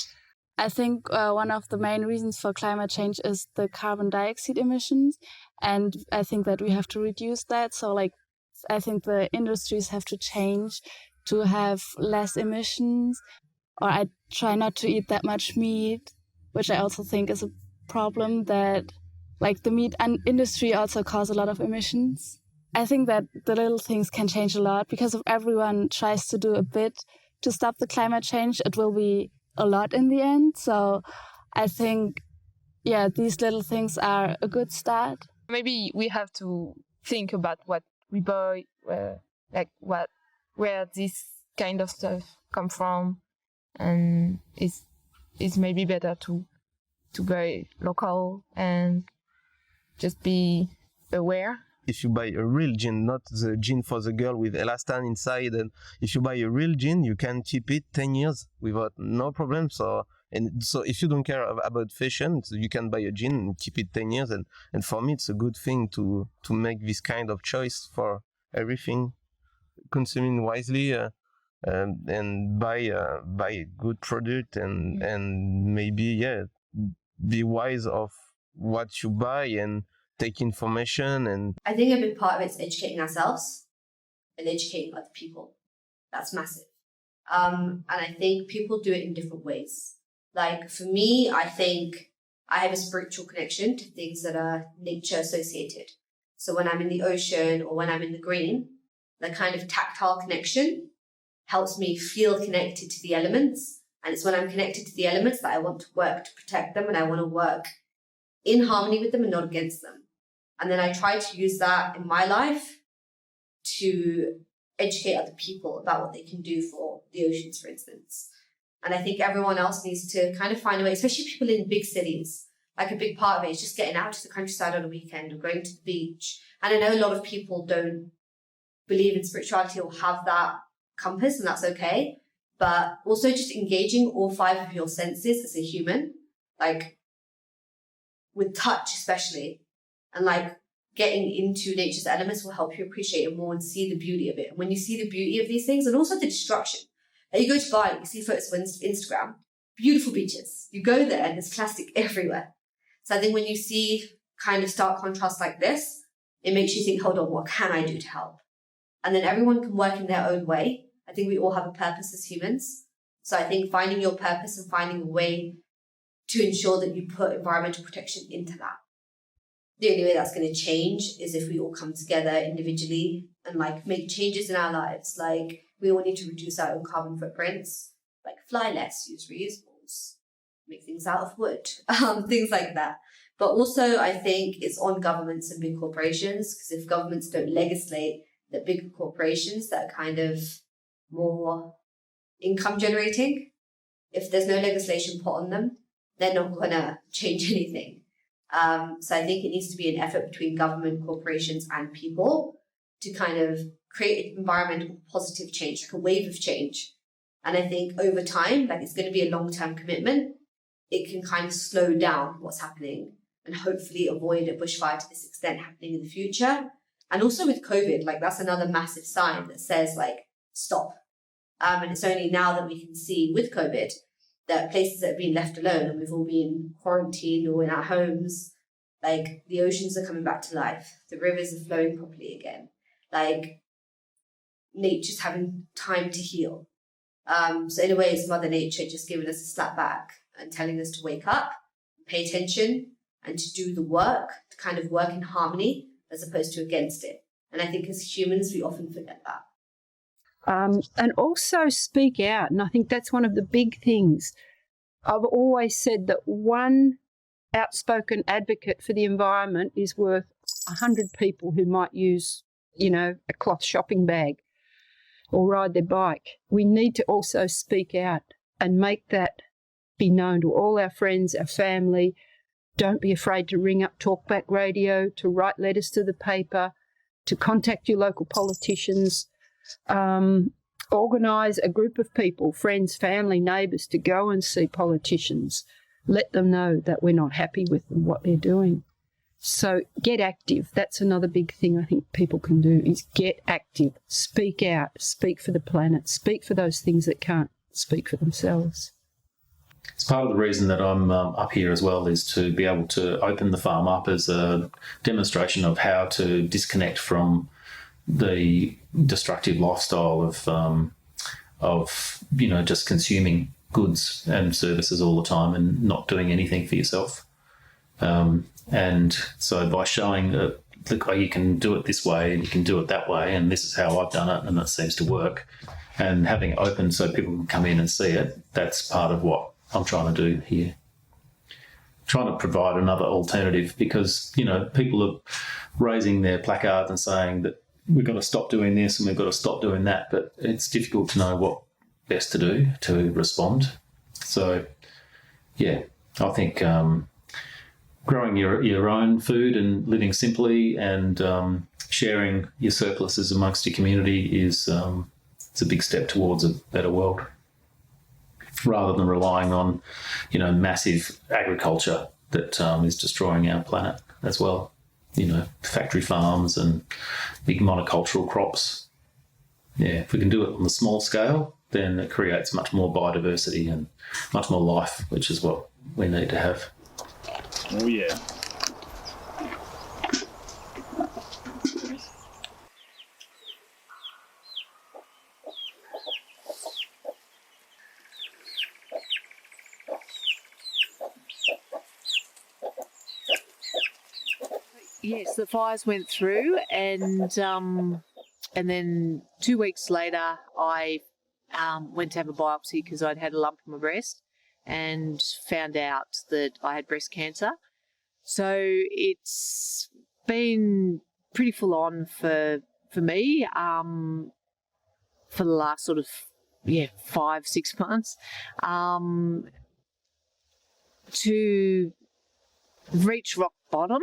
I think one of the main reasons for climate change is the carbon dioxide emissions, and I think that we have to reduce that. So I think the industries have to change to have less emissions, or I try not to eat that much meat, which I also think is a problem that the meat industry also cause a lot of emissions. I think that the little things can change a lot because if everyone tries to do a bit to stop the climate change, it will be a lot in the end. So I think, these little things are a good start. Maybe we have to think about what we buy, where this kind of stuff come from, and it's maybe better to buy local and just be aware. If you buy a real gin, not the gin for the girl with elastan inside, and if you buy a real gin, you can keep it 10 years without no problem. So if you don't care about fashion, so you can buy a gin and keep it 10 years. And for me, it's a good thing to make this kind of choice for everything, consuming wisely and buy good product and maybe be wise of what you buy and take information. And I think a big part of it is educating ourselves and educating other people. That's massive. And I think people do it in different ways. For me, I think I have a spiritual connection to things that are nature associated. So when I'm in the ocean or when I'm in the green, the kind of tactile connection helps me feel connected to the elements. And it's when I'm connected to the elements that I want to work to protect them, and I want to work in harmony with them and not against them. And then I try to use that in my life to educate other people about what they can do for the oceans, for instance. And I think everyone else needs to kind of find a way, especially people in big cities. A big part of it is just getting out to the countryside on a weekend or going to the beach. And I know a lot of people don't believe in spirituality or have that compass, and that's okay. But also just engaging all 5 of your senses as a human, with touch especially, and getting into nature's elements will help you appreciate it more and see the beauty of it. And when you see the beauty of these things, and also the destruction, you go to Bali, you see photos on Instagram, beautiful beaches. You go there and there's plastic everywhere. So I think when you see kind of stark contrast like this, it makes you think, hold on, what can I do to help? And then everyone can work in their own way. I think we all have a purpose as humans. So I think finding your purpose and finding a way to ensure that you put environmental protection into that. The only way that's going to change is if we all come together individually and make changes in our lives. We all need to reduce our own carbon footprints, fly less, use reusables, make things out of wood, things like that. But also, I think it's on governments and big corporations, because if governments don't legislate that big corporations that are kind of more income generating, if there's no legislation put on them, they're not going to change anything. So I think it needs to be an effort between government, corporations, and people to kind of create an environmental positive change, like a wave of change. And I think over time, like it's going to be a long-term commitment, it can kind of slow down what's happening and hopefully avoid a bushfire to this extent happening in the future. And also with COVID, like that's another massive sign that says like, stop. And it's only now that we can see with COVID that places that have been left alone and we've all been quarantined or in our homes, like the oceans are coming back to life. The rivers are flowing properly again. Like nature's having time to heal. So in a way, it's Mother Nature just giving us a slap back and telling us to wake up, pay attention, and to do the work, to kind of work in harmony as opposed to against it. And I think as humans, we often forget that. And also speak out. And I think that's one of the big things. I've always said that one outspoken advocate for the environment is worth 100 people who might use, a cloth shopping bag or ride their bike. We need to also speak out and make that be known to all our friends, our family. Don't be afraid to ring up Talkback Radio, to write letters to the paper, to contact your local politicians. Organise a group of people, friends, family, neighbours, to go and see politicians. Let them know that we're not happy with them, what they're doing. So get active. That's another big thing I think people can do, is get active, speak out, speak for the planet, speak for those things that can't speak for themselves. It's part of the reason that I'm up here as well, is to be able to open the farm up as a demonstration of how to disconnect from the destructive lifestyle of just consuming goods and services all the time and not doing anything for yourself. And so by showing that, look, you can do it this way and you can do it that way, and this is how I've done it and that seems to work, and having it open so people can come in and see it, that's part of what I'm trying to do here. Trying to provide another alternative, because, people are raising their placards and saying that we've got to stop doing this and we've got to stop doing that, but it's difficult to know what best to do to respond. So, yeah, I think growing your own food and living simply and sharing your surpluses amongst your community is it's a big step towards a better world, rather than relying on, massive agriculture that is destroying our planet as well. Factory farms and big monocultural crops. Yeah, if we can do it on the small scale, then it creates much more biodiversity and much more life, which is what we need to have. Oh, yeah. Yes, the fires went through, and then 2 weeks later, I went to have a biopsy because I'd had a lump in my breast, and found out that I had breast cancer. So it's been pretty full on for me for the last sort of 5-6 months. To reach rock bottom,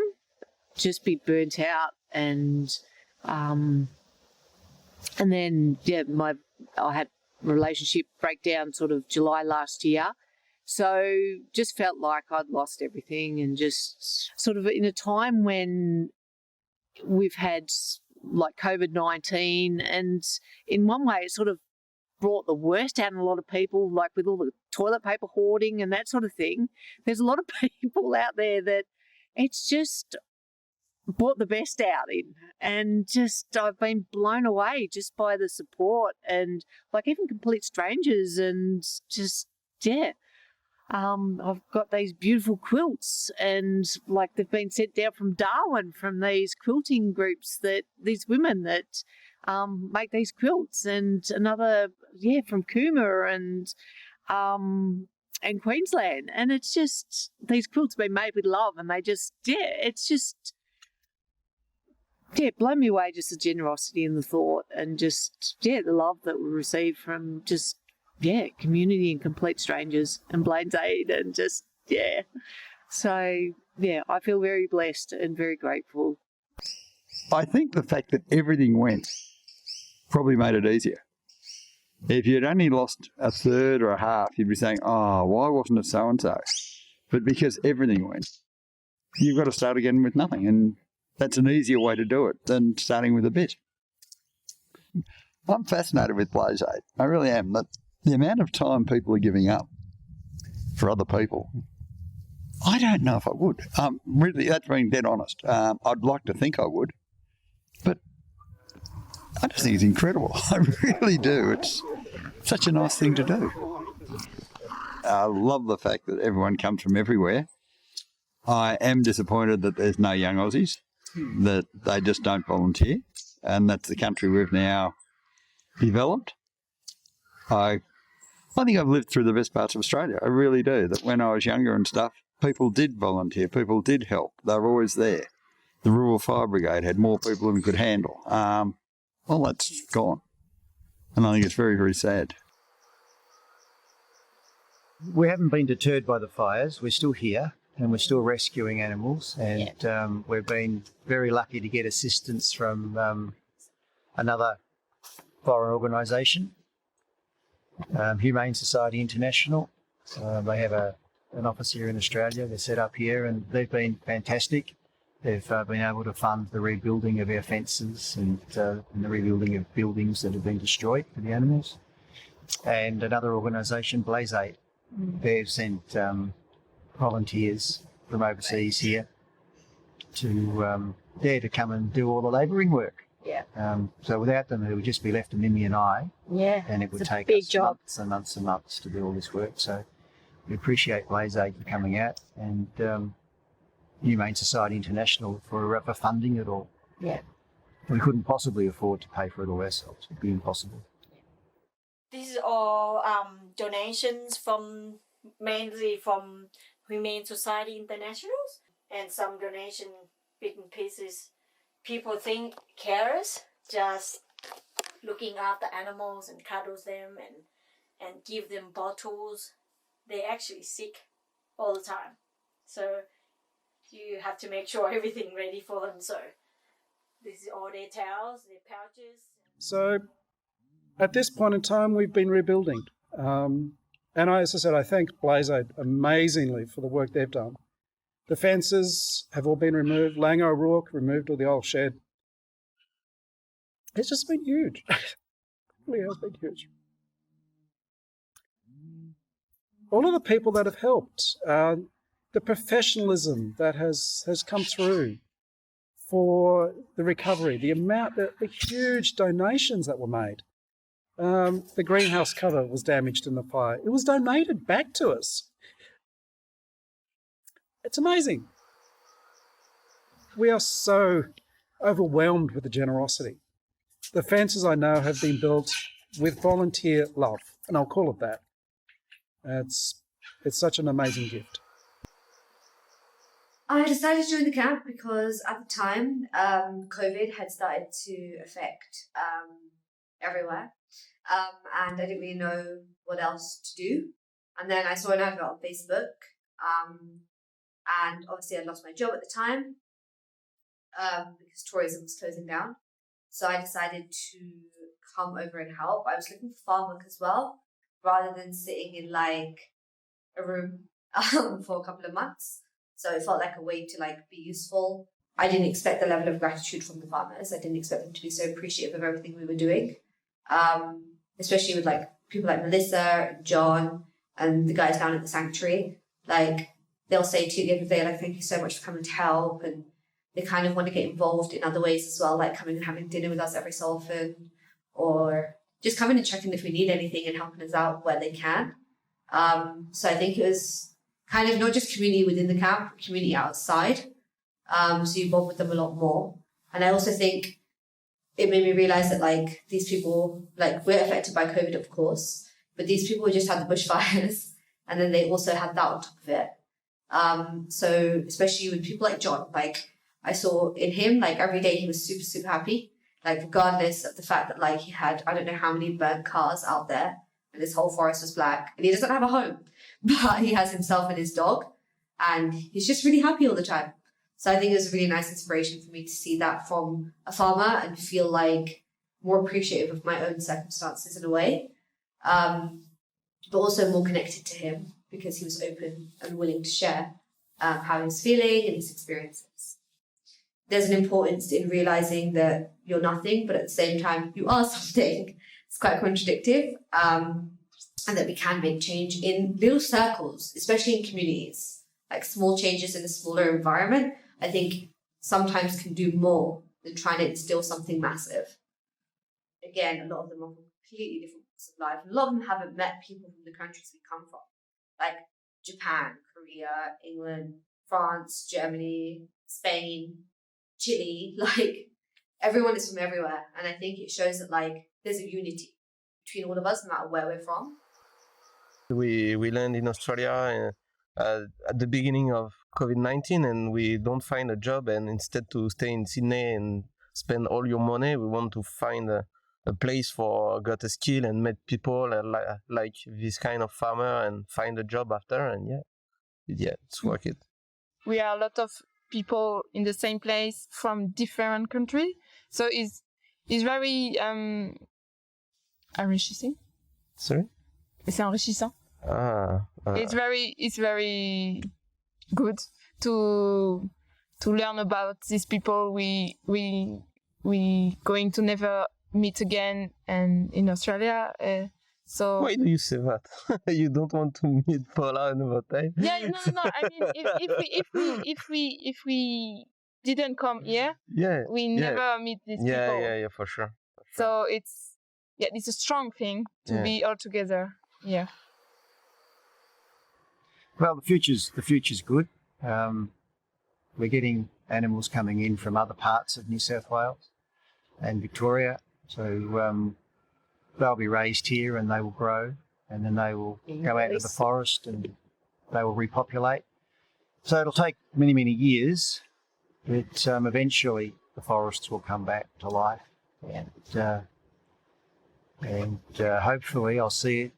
just be burnt out, and then I had relationship breakdown sort of July last year, so just felt like I'd lost everything, and just sort of in a time when we've had like COVID-19, and in one way it sort of brought the worst out in a lot of people, like with all the toilet paper hoarding and that sort of thing. There's a lot of people out there that it's just brought the best out in, and just I've been blown away just by the support, and like even complete strangers, and just I've got these beautiful quilts, and like they've been sent down from Darwin from these quilting groups, that these women that make these quilts, and another from Cooma, and and Queensland. And it's just, these quilts have been made with love, and they just, it's just, blown me away, just the generosity and the thought and just, the love that we receive from just, community and complete strangers and Blaine's Aid and just, So, I feel very blessed and very grateful. I think the fact that everything went probably made it easier. If you'd only lost a third or a half, you'd be saying, oh, why wasn't it so-and-so? But because everything went, you've got to start again with nothing. And that's an easier way to do it than starting with a bit. I'm fascinated with Blaze Aid. I really am. That the amount of time people are giving up for other people, I don't know if I would. Really, that's being dead honest. I'd like to think I would. But I just think it's incredible. I really do. It's such a nice thing to do. I love the fact that everyone comes from everywhere. I am disappointed that there's no young Aussies, that they just don't volunteer, and that's the country we've now developed. I think I've lived through the best parts of Australia. I really do. That when I was younger and stuff, people did volunteer, people did help. They were always there. The Rural Fire Brigade had more people than it could handle. All that's gone. And I think it's very, very sad. We haven't been deterred by the fires. We're still here and we're still rescuing animals. And we've been very lucky to get assistance from another foreign organisation, Humane Society International. They have an office here in Australia. They're set up here and they've been fantastic. They've been able to fund the rebuilding of our fences and the rebuilding of buildings that have been destroyed for the animals. And another organisation, Blaze Aid, they've sent volunteers from overseas here to come and do all the labouring work. So without them, it would just be left to Mimi and I. And it would take us months and months and months to do all this work. So we appreciate Blaze Aid for coming out and Humane Society International for funding it all. We couldn't possibly afford to pay for it all ourselves. It'd be impossible. This is all donations mainly from Humane Society Internationals, and some donation bits and pieces. People think carers just looking after animals and cuddles them and give them bottles. They're actually sick all the time. So you have to make sure everything ready for them. So this is all their towels, their pouches. So at this point in time, we've been rebuilding. And as I said, I thank Blaze Aid amazingly for the work they've done. The fences have all been removed. Lang O'Rourke removed all the old shed. It's just been huge. It really has been huge. All of the people that have helped, the professionalism that has come through for the recovery, the huge donations that were made. The greenhouse cover was damaged in the fire. It was donated back to us. It's amazing. We are so overwhelmed with the generosity. The fences I know have been built with volunteer love, and I'll call it that. It's such an amazing gift. I decided to join the camp because at the time, COVID had started to affect everywhere. And I didn't really know what else to do. And then I saw an advert on Facebook. And obviously I lost my job at the time because tourism was closing down. So I decided to come over and help. I was looking for farm work as well, rather than sitting in like a room for a couple of months. So it felt like a way to be useful. I didn't expect the level of gratitude from the farmers. I didn't expect them to be so appreciative of everything we were doing. Especially with people like Melissa and John and the guys down at the sanctuary. They'll say to you at the end of the day, thank you so much for coming to help. And they kind of want to get involved in other ways as well, like coming and having dinner with us every so often, or just coming and checking if we need anything and helping us out where they can. So I think it was kind of not just community within the camp, but community outside. So you bond with them a lot more. And I also think it made me realize that these people, we're affected by COVID, of course, but these people just had the bushfires and then they also have that on top of it. So especially with people like John, like I saw in him, like every day he was super, super happy, like regardless of the fact that like he had, I don't know how many burnt cars out there and this whole forest was black and he doesn't have a home, but he has himself and his dog and he's just really happy all the time. So I think it was a really nice inspiration for me to see that from a farmer and feel like more appreciative of my own circumstances in a way, but also more connected to him because he was open and willing to share how he was feeling and his experiences. There's an importance in realizing that you're nothing, but at the same time, you are something. It's quite contradictory, and that we can make change in little circles, especially in communities. Like small changes in a smaller environment, I think sometimes can do more than trying to instill something massive. Again, a lot of them are from completely different walks of life. A lot of them haven't met people from the countries we come from, like Japan, Korea, England, France, Germany, Spain, Chile. Like everyone is from everywhere, and I think it shows that like there's a unity between all of us, no matter where we're from. We land in Australia at the beginning of COVID-19, and we don't find a job, and instead to stay in Sydney and spend all your money, we want to find a place for got a skill and meet people like this kind of farmer and find a job after, and it's worth it. We are a lot of people in the same place from different countries, so it's very enrichissing. Sorry? C'est enrichissant. It's very good to learn about these people we going to never meet again and in Australia. So why do you say that? You don't want to meet Paula another time? Yeah, no. I mean, if we didn't come here, we never meet these people. Yeah, for sure. So it's a strong thing to be all together. Yeah. Well, the future's good. We're getting animals coming in from other parts of New South Wales and Victoria, so they'll be raised here and they will grow, and then they will go out into the forest and they will repopulate. So it'll take many, many years, but eventually the forests will come back to life, and hopefully I'll see it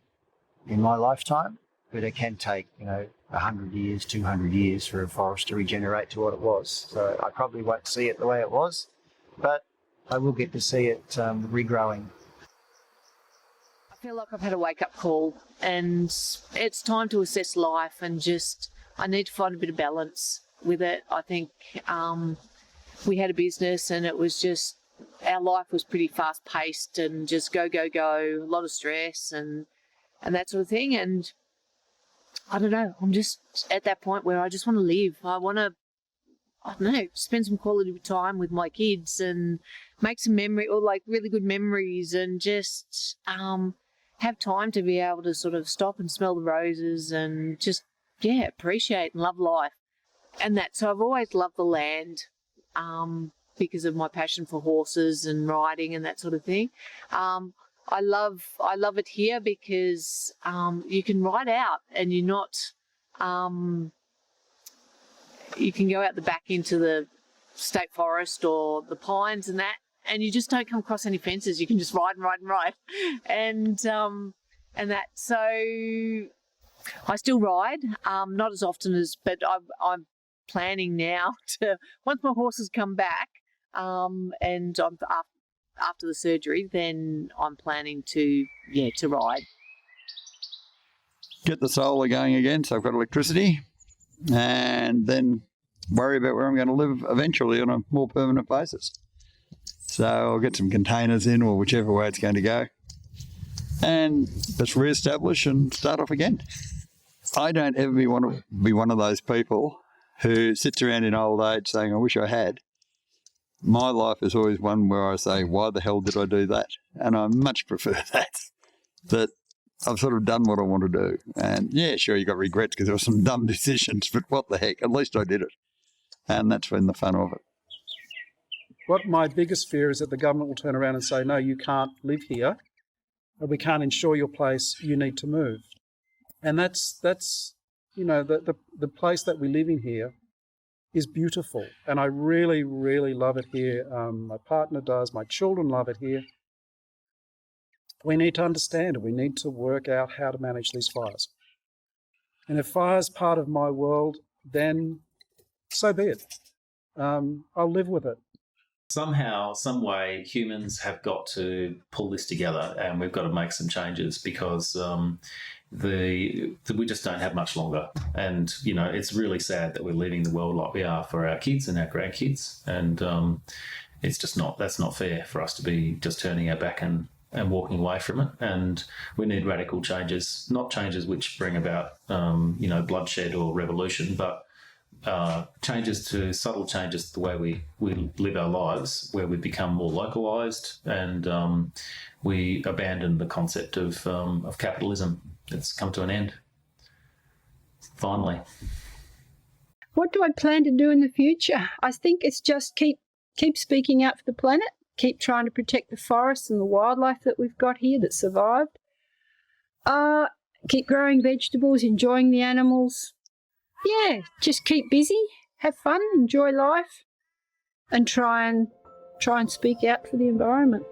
in my lifetime. But it can take, 100 years, 200 years for a forest to regenerate to what it was. So I probably won't see it the way it was, but I will get to see it regrowing. I feel like I've had a wake-up call, and it's time to assess life and I need to find a bit of balance with it. I think we had a business and it was just, our life was pretty fast-paced and just go, a lot of stress and that sort of thing. And I don't know, I'm just at that point where I just want to live. I want to, spend some quality time with my kids and make some memory, or like really good memories, and just have time to be able to sort of stop and smell the roses and just, appreciate and love life. And so I've always loved the land because of my passion for horses and riding and that sort of thing. I love it here because you can ride out and you're not, you can go out the back into the state forest or the pines and that, and you just don't come across any fences. You can just ride and ride and ride. And that, so I still ride, not as often but I'm planning now to, once my horses come back, and I'm after the surgery, then I'm planning to ride. Get the solar going again, so I've got electricity, and then worry about where I'm going to live eventually on a more permanent basis. So I'll get some containers in, or whichever way it's going to go, and just re-establish and start off again. I don't ever want to be one of those people who sits around in old age saying, I wish I had. My life is always one where I say, why the hell did I do that? And I much prefer that I've sort of done what I want to do. And yeah, sure, you got regrets because there were some dumb decisions, but what the heck, at least I did it. And that's been the fun of it. What my biggest fear is that the government will turn around and say, no, you can't live here. We can't insure your place, you need to move. And that's the place that we live in here is beautiful, and I really, really love it here. My partner does, my children love it here. We need to understand it. We need to work out how to manage these fires. And if fire's part of my world, then so be it. I'll live with it. Somehow, some way, humans have got to pull this together, and we've got to make some changes because we just don't have much longer. And it's really sad that we're leaving the world like we are for our kids and our grandkids, and it's just that's not fair for us to be just turning our back and walking away from it. And we need radical changes, not changes which bring about bloodshed or revolution, but subtle changes to the way we live our lives, where we become more localised and we abandon the concept of capitalism. It's come to an end, finally. What do I plan to do in the future? I think it's just keep speaking out for the planet, keep trying to protect the forests and the wildlife that we've got here that survived. Keep growing vegetables, enjoying the animals. Yeah, just keep busy, have fun, enjoy life, and try and speak out for the environment.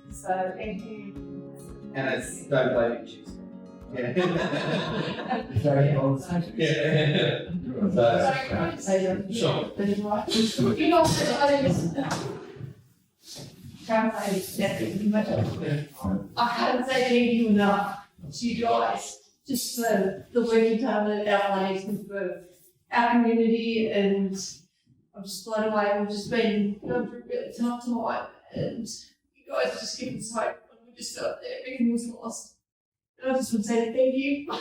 So thank you. And it's don't blame issues. Yeah. Very old. Yeah. Sure. You know, I can't say thank you enough to you guys. Just the work you've done at our lives for our community, and I'm just blown away. We've just been going through a really tough time, and you guys are just giving us hope when we just felt that everything was lost. And I just want to say thank you.